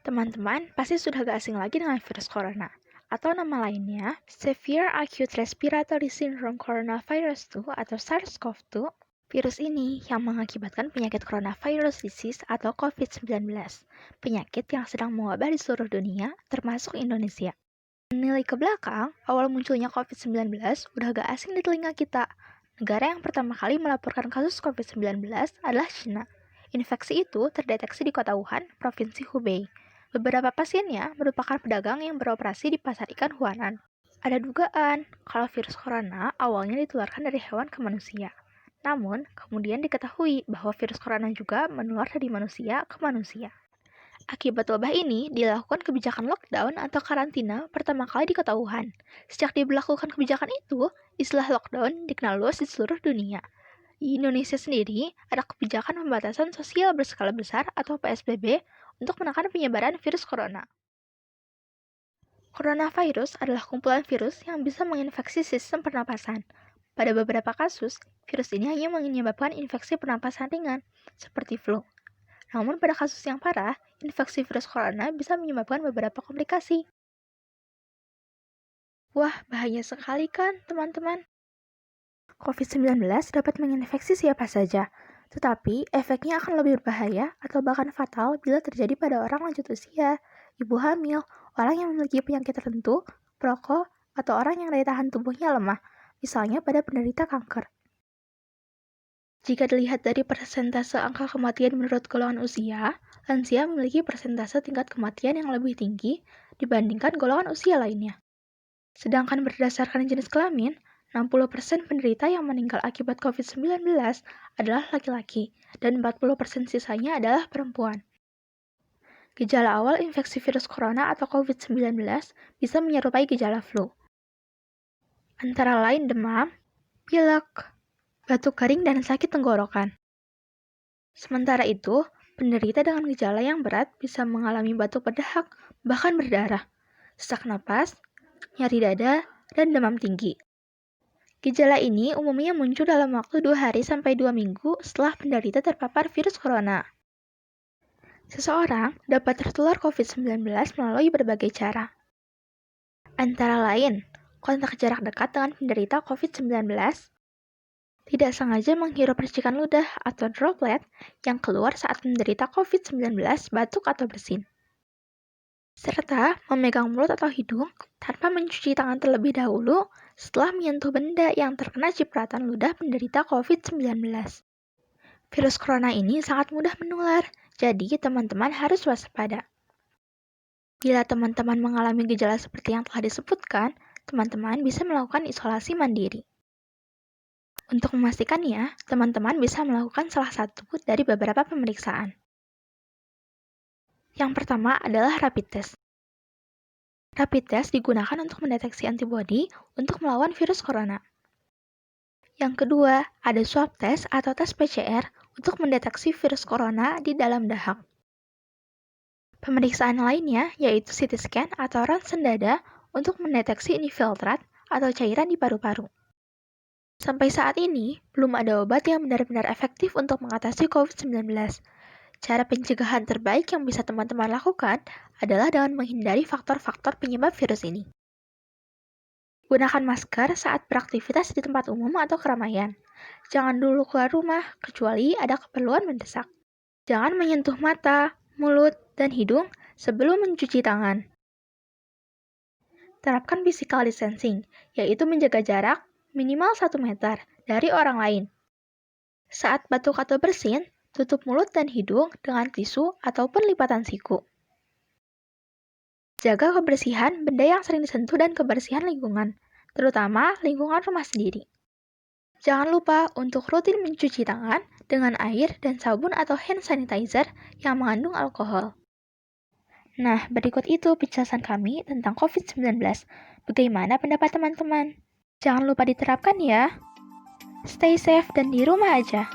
Teman-teman pasti sudah gak asing lagi dengan virus corona, atau nama lainnya Severe Acute Respiratory Syndrome Coronavirus 2 atau SARS-CoV-2. Virus ini yang mengakibatkan penyakit coronavirus disease atau COVID-19, penyakit yang sedang mewabah di seluruh dunia, termasuk Indonesia. Menilai ke belakang, awal munculnya COVID-19 udah gak asing di telinga kita. Negara yang pertama kali melaporkan kasus COVID-19 adalah China. Infeksi itu terdeteksi di kota Wuhan, Provinsi Hubei. Beberapa pasiennya merupakan pedagang yang beroperasi di pasar ikan Huanan. Ada dugaan kalau virus corona awalnya ditularkan dari hewan ke manusia. Namun, kemudian diketahui bahwa virus corona juga menular dari manusia ke manusia. Akibat wabah ini, dilakukan kebijakan lockdown atau karantina pertama kali di kota Wuhan. Sejak diberlakukan kebijakan itu, istilah lockdown dikenal luas di seluruh dunia. Di Indonesia sendiri, ada kebijakan pembatasan sosial berskala besar atau PSBB untuk menekan penyebaran virus corona. Coronavirus adalah kumpulan virus yang bisa menginfeksi sistem pernapasan. Pada beberapa kasus, virus ini hanya menyebabkan infeksi pernapasan ringan, seperti flu. Namun pada kasus yang parah, infeksi virus corona bisa menyebabkan beberapa komplikasi. Wah, bahaya sekali kan, teman-teman? COVID-19 dapat menginfeksi siapa saja, tetapi efeknya akan lebih berbahaya atau bahkan fatal bila terjadi pada orang lanjut usia, ibu hamil, orang yang memiliki penyakit tertentu, perokok, atau orang yang daya tahan tubuhnya lemah, misalnya pada penderita kanker. Jika dilihat dari persentase angka kematian menurut golongan usia, lansia memiliki persentase tingkat kematian yang lebih tinggi dibandingkan golongan usia lainnya. Sedangkan berdasarkan jenis kelamin, 60% penderita yang meninggal akibat COVID-19 adalah laki-laki, dan 40% sisanya adalah perempuan. Gejala awal infeksi virus corona atau COVID-19 bisa menyerupai gejala flu. Antara lain demam, pilek, batuk kering, dan sakit tenggorokan. Sementara itu, penderita dengan gejala yang berat bisa mengalami batuk berdahak, bahkan berdarah, sesak napas, nyeri dada, dan demam tinggi. Gejala ini umumnya muncul dalam waktu 2 hari sampai 2 minggu setelah penderita terpapar virus corona. Seseorang dapat tertular COVID-19 melalui berbagai cara. Antara lain, kontak jarak dekat dengan penderita COVID-19, tidak sengaja menghirup percikan ludah atau droplet yang keluar saat menderita COVID-19 batuk atau bersin, serta memegang mulut atau hidung tanpa mencuci tangan terlebih dahulu setelah menyentuh benda yang terkena cipratan ludah penderita COVID-19. Virus corona ini sangat mudah menular, jadi teman-teman harus waspada. Bila teman-teman mengalami gejala seperti yang telah disebutkan, teman-teman bisa melakukan isolasi mandiri. Untuk memastikannya, teman-teman bisa melakukan salah satu dari beberapa pemeriksaan. Yang pertama adalah rapid test. Rapid test digunakan untuk mendeteksi antibodi untuk melawan virus corona. Yang kedua, ada swab test atau tes PCR untuk mendeteksi virus corona di dalam dahak. Pemeriksaan lainnya yaitu CT scan atau ronsen dada untuk mendeteksi infiltrat atau cairan di paru-paru. Sampai saat ini, belum ada obat yang benar-benar efektif untuk mengatasi COVID-19. Cara pencegahan terbaik yang bisa teman-teman lakukan adalah dengan menghindari faktor-faktor penyebab virus ini. Gunakan masker saat beraktivitas di tempat umum atau keramaian. Jangan dulu keluar rumah, kecuali ada keperluan mendesak. Jangan menyentuh mata, mulut, dan hidung sebelum mencuci tangan. Terapkan physical distancing, yaitu menjaga jarak minimal 1 meter dari orang lain. Saat batuk atau bersin, tutup mulut dan hidung dengan tisu ataupun lipatan siku. Jaga kebersihan benda yang sering disentuh dan kebersihan lingkungan, terutama lingkungan rumah sendiri. Jangan lupa untuk rutin mencuci tangan dengan air dan sabun atau hand sanitizer yang mengandung alkohol. Nah, berikut itu penjelasan kami tentang COVID-19. Bagaimana pendapat teman-teman? Jangan lupa diterapkan ya. Stay safe dan di rumah aja.